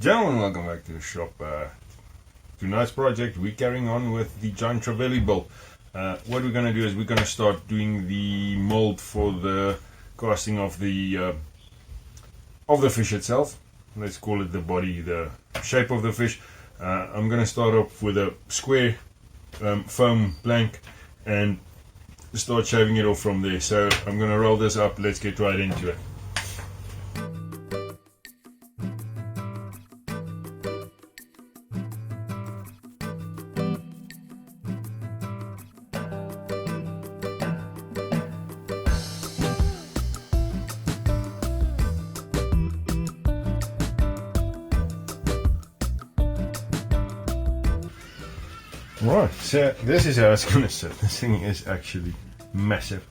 Gentlemen, welcome back to the shop. Tonight's project, we're carrying on with the giant Trevally bowl. What we're going to do is we're going to start doing the mold for the casting of the fish itself. Let's call it the body, the shape of the fish. I'm going to start off with a square foam plank and start shaving it off from there. So I'm going to roll this up. Let's get right into it. Right, so this is how it's going to sit. This thing is actually massive.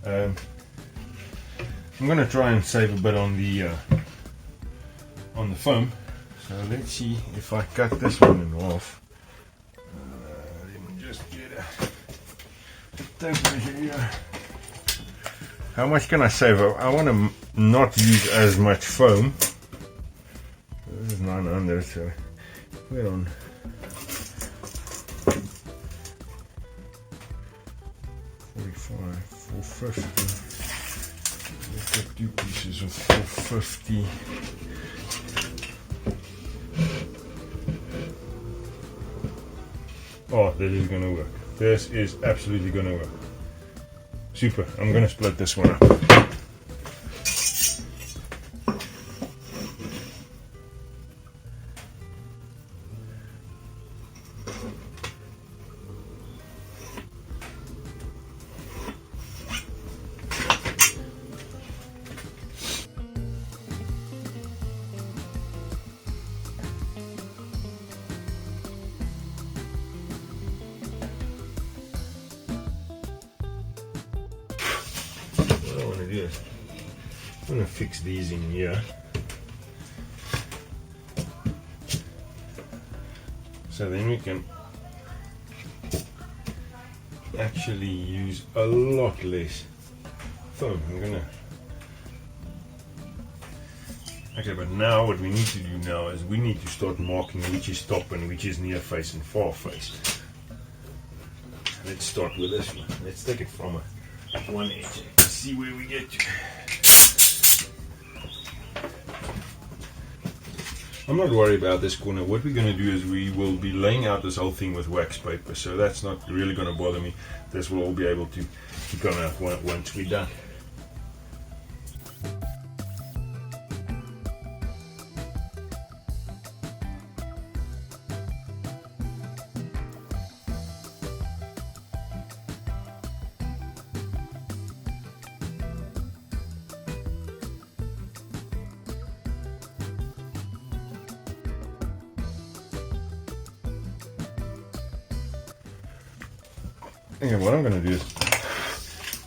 I'm going to try and save a bit on the foam. So let's see if I cut this one in half. Let me just get a tape measure here. How much can I save? I want to not use as much foam. This is 900, so we're on 450. Let's get 2 pieces of 450. Oh, this is gonna work. This is absolutely gonna work. Super. I'm gonna split this one up. Yes. I'm going to fix these in here. So then we can actually use a lot less foam. Okay, but now what we need to do now is we need to start marking which is top and which is near face and far face. Let's start with this one. Let's take it from one edge. See where we get to. I'm not worried about this corner. What we're going to do is we will be laying out this whole thing with wax paper, so that's not really going to bother me. This will all be able to come out once we're done. Okay, what I'm going to do is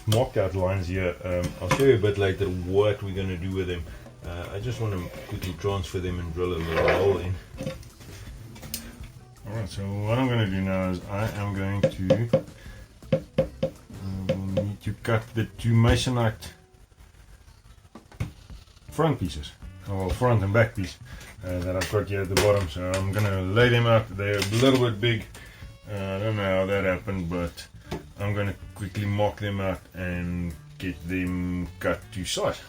mark out lines here. I'll show you a bit later what we're going to do with them. I just want to quickly transfer them and drill a little hole in. Alright, so what I'm going to do now is I am going to we'll need to cut the 2 masonite front pieces, or front and back piece that I've got here at the bottom. So I'm going to lay them out. They're a little bit big. I don't know how that happened, but I'm going to quickly mark them out and get them cut to size.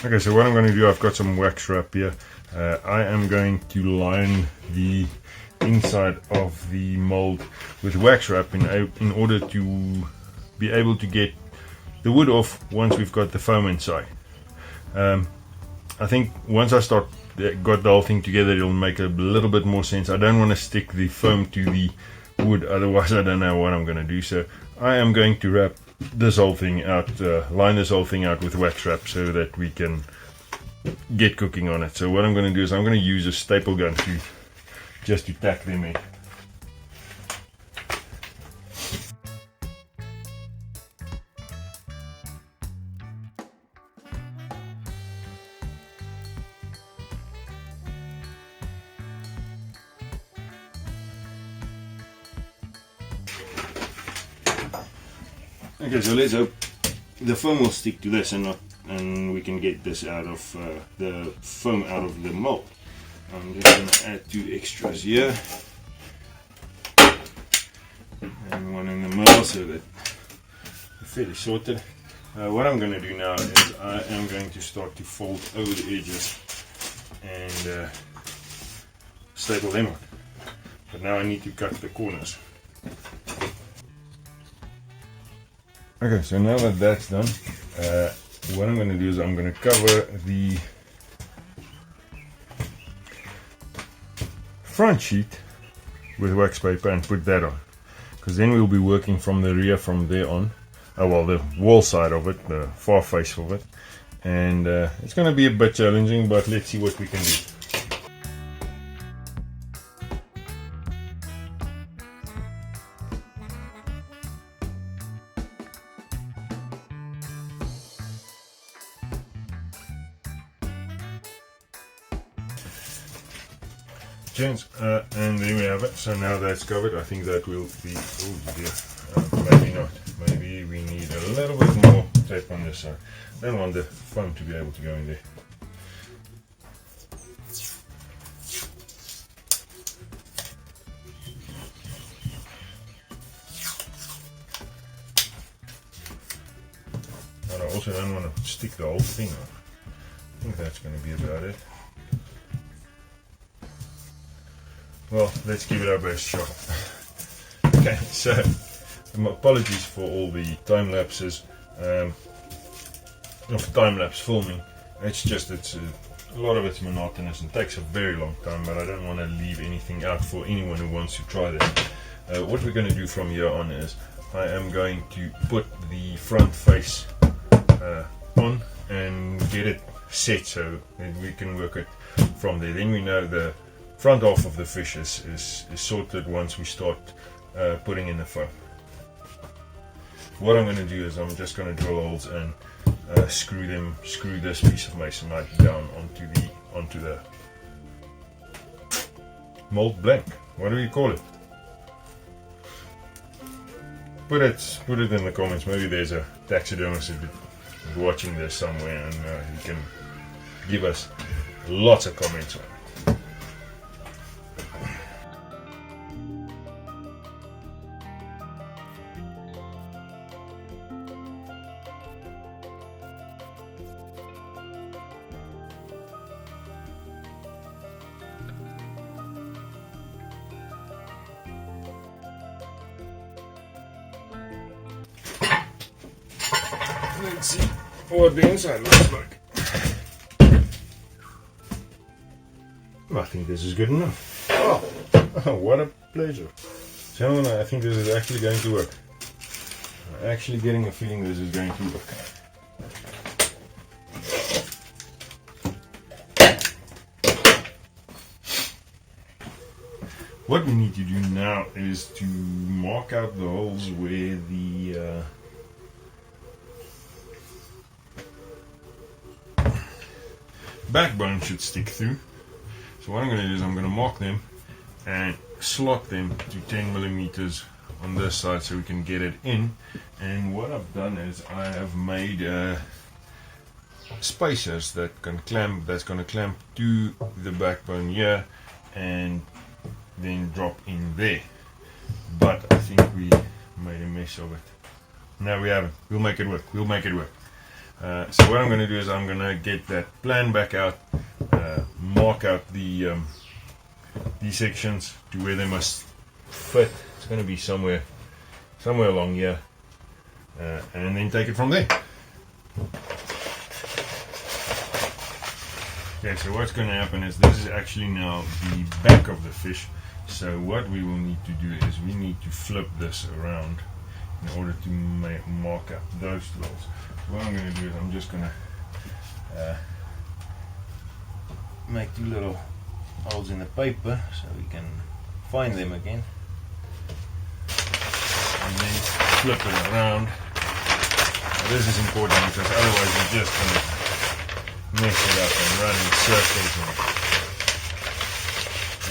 Okay, so what I'm going to do, I've got some wax wrap here. I am going to line the inside of the mold with wax wrap in order to be able to get the wood off once we've got the foam inside. I think once I got the whole thing together, it'll make a little bit more sense. I don't want to stick the foam to the wood, otherwise I don't know what I'm going to do. So I am going to wrap this whole thing out, line this whole thing out with wax wrap so that we can get cooking on it. So what I'm going to do is I'm going to use a staple gun just to tack them in. Okay, so let's hope the foam will stick to this and we can get this out of the foam out of the mold. I'm just going to add 2 extras here and one in the middle so that it's fairly sorted. What I'm going to do now is I am going to start to fold over the edges and staple them on. But now I need to cut the corners. Okay, so now that that's done, what I'm going to do is I'm going to cover the front sheet with wax paper and put that on, because then we'll be working from the rear from there on. Well, the wall side of it, the far face of it, and it's going to be a bit challenging, but let's see what we can do. Gents, and there we have it. So now that's covered, I think that will be, oh dear, maybe not. Maybe we need a little bit more tape on this side. I don't want the foam to be able to go in there. But I also don't want to stick the whole thing on. I think that's going to be about it. Well, let's give it our best shot. Okay, so apologies for all the time lapses of time lapse filming. It's just a lot of it's monotonous and takes a very long time, but I don't want to leave anything out for anyone who wants to try that. What we're going to do from here on is I am going to put the front face on and get it set so that we can work it from there. Then we know the front half of the fish is sorted once we start putting in the foam. What I'm going to do is I'm just going to drill holes and screw this piece of masonite down onto the mold blank. What do you call it? Put it in the comments. Maybe there's a taxidermist watching this somewhere and he can give us lots of comments on it. Let's see what the inside looks like. I think this is good enough. Oh, what a pleasure. Gentlemen, I think this is actually going to work. I'm actually getting a feeling this is going to work. What we need to do now is to mark out the holes where the backbone should stick through. So what I'm going to do is I'm going to mark them and slot them to 10 millimeters on this side so we can get it in. And what I've done is I have made spacers that can clamp, that's going to clamp to the backbone here and then drop in there. But I think we made a mess of it. No, we haven't. We'll make it work. We'll make it work. So what I'm going to do is I'm going to get that plan back out, mark out these sections to where they must fit. It's going to be somewhere along here, and then take it from there. Okay, so what's going to happen is this is actually now the back of the fish. So what we will need to do is we need to flip this around in order to mark up those holes. What I'm going to do is I'm just going to make 2 little holes in the paper so we can find them again, and then flip it around. Now this is important because otherwise you're just going to mess it up and run in circles and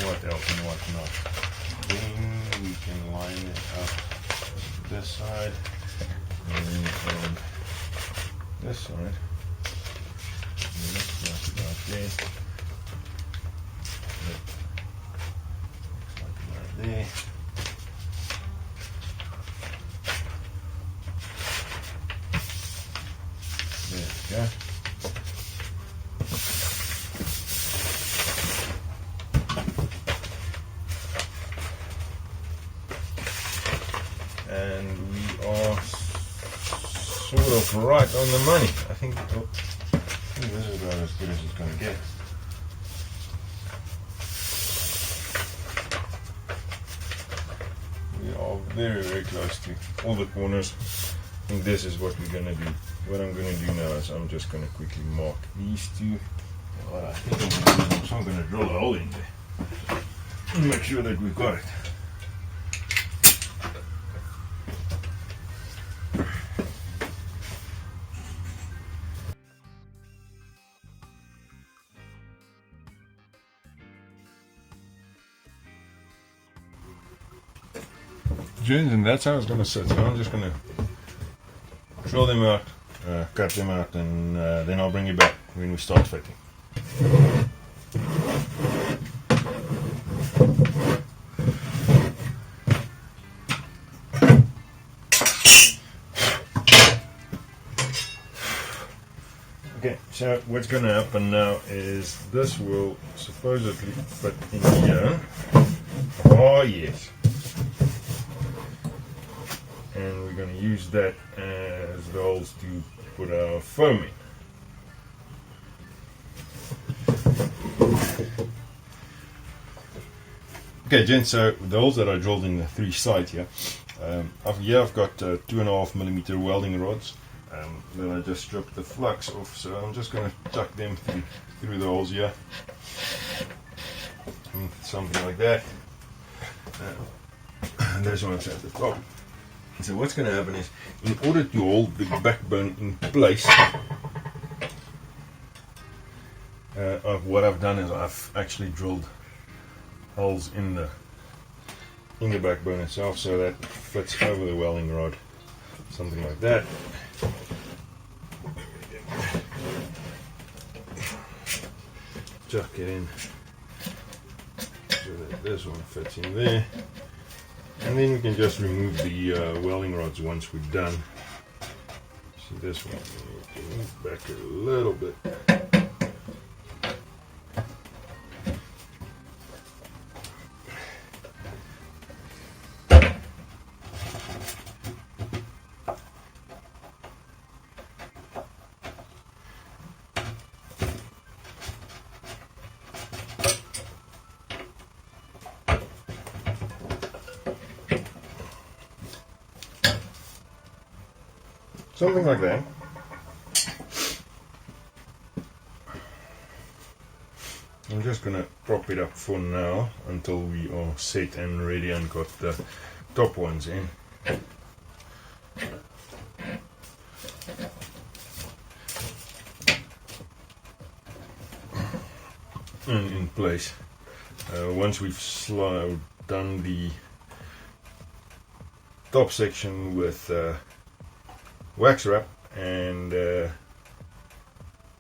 what else and what not. Then we can line it up this side And then on this side, like about there. Like there. There we go. And we are sort of right on the money. I think, I think this is about as good as it's going to get. We are very, very close to all the corners. I think this is what we're going to do. What I'm going to do now is I'm just going to quickly mark these two. What I think I'm going to drill a hole in there and make sure that we've got it. And that's how it's going to sit. So I'm just going to drill them out, cut them out, and then I'll bring you back when we start fitting. Okay, so what's going to happen now is this will supposedly fit in here. Oh yes. And we're going to use that as the holes to put our foam in. Okay, gents, so the holes that I drilled in the three sides here, I've got 2.5mm welding rods that I just stripped the flux off, so I'm just going to tuck them through the holes here, something like that. And this one's at the top. So what's going to happen is, in order to hold the backbone in place, what I've done is I've actually drilled holes in the backbone itself, so that fits over the welding rod, something like that. Chuck it in so that this one fits in there. And then we can just remove the welding rods once we're done. See this one, we can move back a little bit. Something like that. I'm just going to prop it up for now until we are set and ready and got the top ones in. And in place. Once we've done the top section with wax wrap and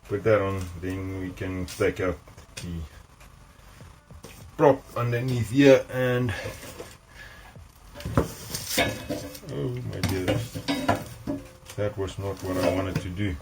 put that on, then we can take out the prop underneath here and oh my dear, that was not what I wanted to do.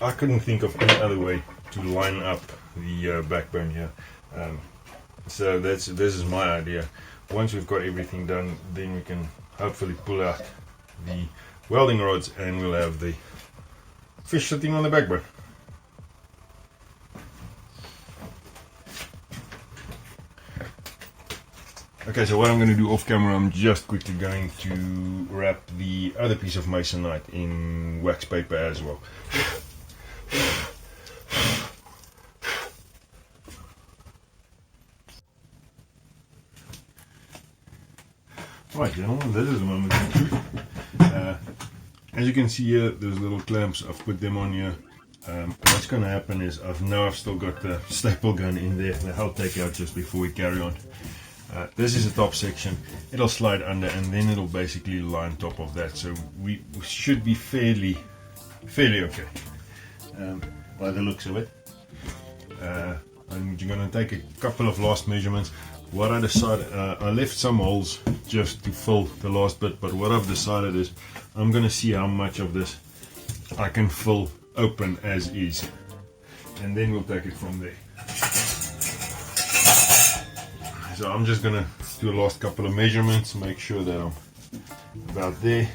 I couldn't think of any other way to line up the backbone here. So this is my idea. Once we've got everything done, then we can hopefully pull out the welding rods and we'll have the fish sitting on the backbone. Okay, so what I'm going to do off camera, I'm just quickly going to wrap the other piece of masonite in wax paper as well. Right, gentlemen, this is the moment of truth. As you can see here, those little clamps, I've put them on here. What's going to happen is I've still got the staple gun in there that I'll take out just before we carry on. This is the top section. It'll slide under and then it'll basically lie on top of that, so we should be fairly okay by the looks of it. I'm going to take a couple of last measurements. What I decided, I left some holes just to fill the last bit, but what I've decided is I'm going to see how much of this I can fill open as is, and then we'll take it from there. So I'm just going to do a last couple of measurements, make sure that I'm about there,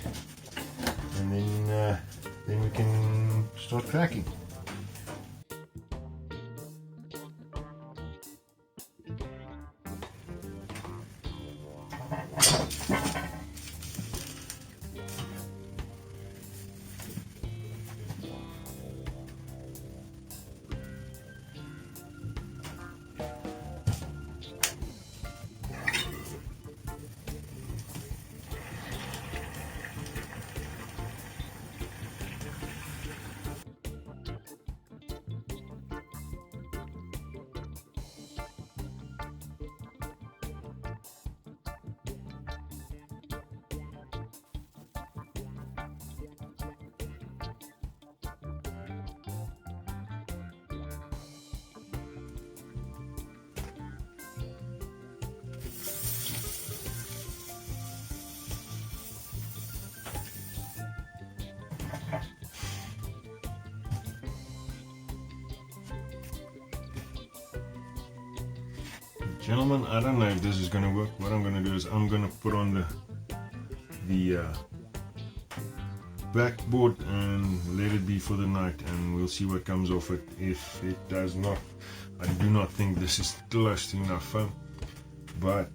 and then we can start cracking. Gentlemen, I don't know if this is going to work. What I'm going to do is I'm going to put on the backboard and let it be for the night, and we'll see what comes off it. If it does not, I do not think this is close to enough foam, but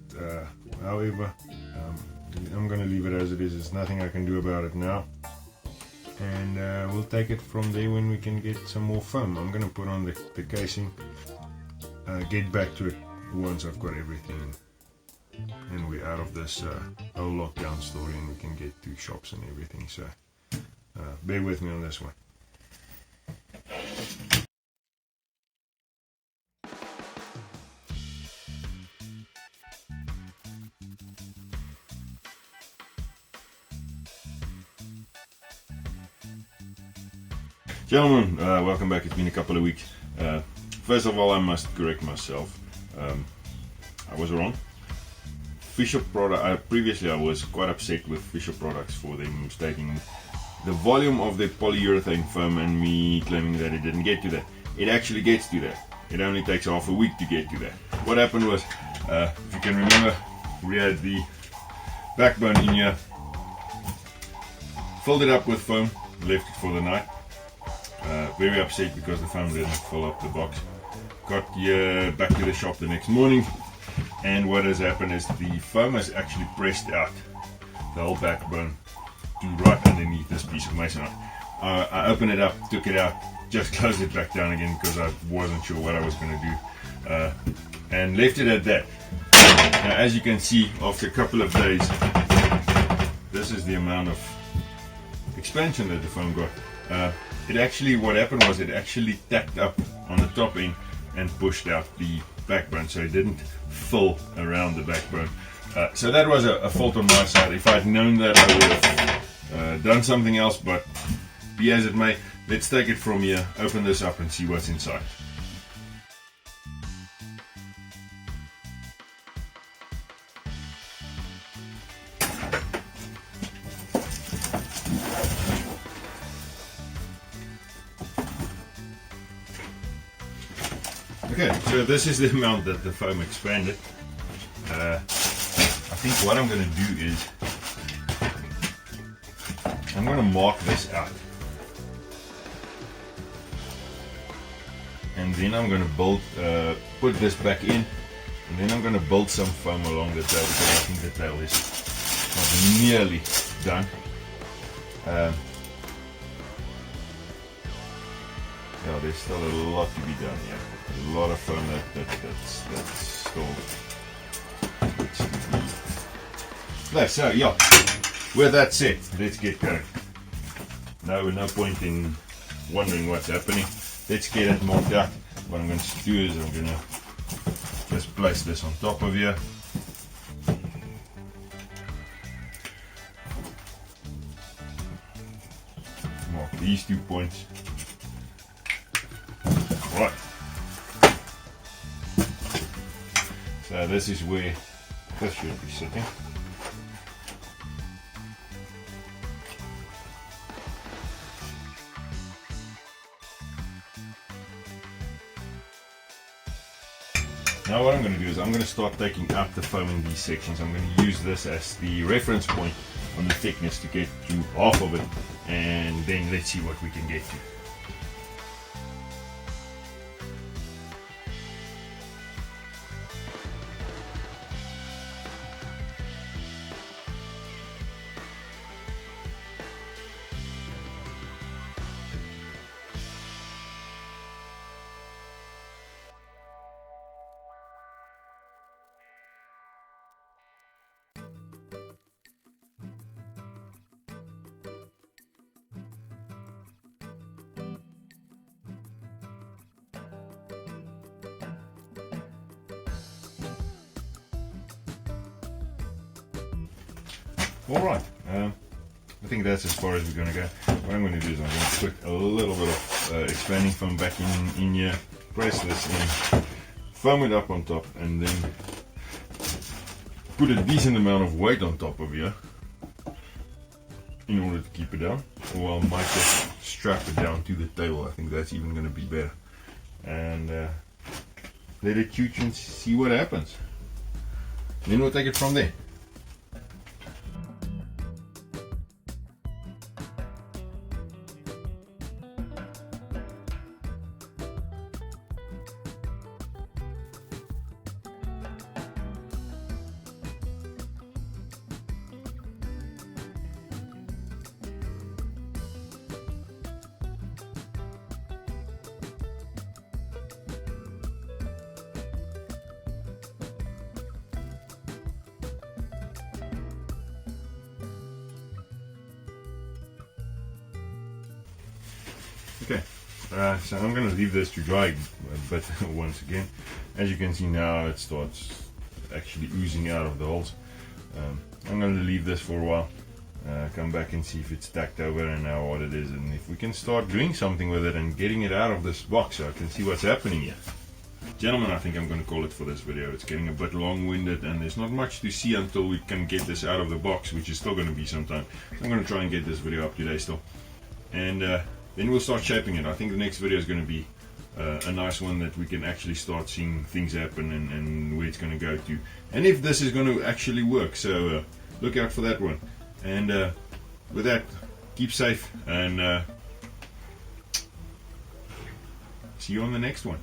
however, I'm going to leave it as it is. There's nothing I can do about it now, and we'll take it from there when we can get some more foam. I'm going to put on the casing, get back to it once I've got everything and we're out of this whole lockdown story and we can get to shops and everything. So bear with me on this one. Gentlemen, welcome back. It's been a couple of weeks. First of all, I must correct myself. I was wrong. Fisher product. Previously, I was quite upset with Fisher products for them mistaking the volume of the polyurethane foam and me claiming that it didn't get to that. It actually gets to that. It only takes half a week to get to that. What happened was, if you can remember, we had the backbone in here, filled it up with foam, left it for the night. Very upset because the foam didn't fill up the box. Got here back to the shop the next morning, and what has happened is the foam has actually pressed out the whole backbone to right underneath this piece of masonite. I opened it up, took it out, just closed it back down again because I wasn't sure what I was going to do, and left it at that. Now, as you can see, after a couple of days, this is the amount of expansion that the foam got. What happened was it actually tacked up on the top end and pushed out the backbone, so it didn't fill around the backbone. So that was a fault on my side. If I'd known that, I would have done something else, but be as it may, let's take it from here, open this up and see what's inside. Okay, so this is the amount that the foam expanded. I think what I'm going to do is I'm going to mark this out, and then I'm going to put this back in, and then I'm going to build some foam along the tail because I think the tail is not nearly done. Yeah, there's still a lot to be done here. A lot of foam that's still No, so yeah, with that said, let's get going. No point in wondering what's happening. Let's get it marked out. What I'm going to do is I'm going to just place this on top of here. Mark these 2 points. Right. So this is where this should be sitting. Now what I'm going to do is I'm going to start taking out the foam in these sections. I'm going to use this as the reference point on the thickness to get to half of it, and then let's see what we can get to. Alright, I think that's as far as we're going to go. What I'm going to do is I'm going to put a little bit of expanding foam back in here, press this in, foam it up on top, and then put a decent amount of weight on top of here in order to keep it down. Or I might just strap it down to the table. I think that's even going to be better. And let it shoot and see what happens. Then we'll take it from there. Okay, so I'm going to leave this to dry a bit once again. As you can see now, it starts actually oozing out of the holes. I'm going to leave this for a while, come back and see if it's stacked over and now what it is, and if we can start doing something with it and getting it out of this box so I can see what's happening here. Gentlemen, I think I'm going to call it for this video. It's getting a bit long-winded and there's not much to see until we can get this out of the box, which is still going to be some time. So I'm going to try and get this video up today still. And then we'll start shaping it. I think the next video is going to be a nice one that we can actually start seeing things happen and where it's going to go to. And if this is going to actually work. So look out for that one. And with that, keep safe and see you on the next one.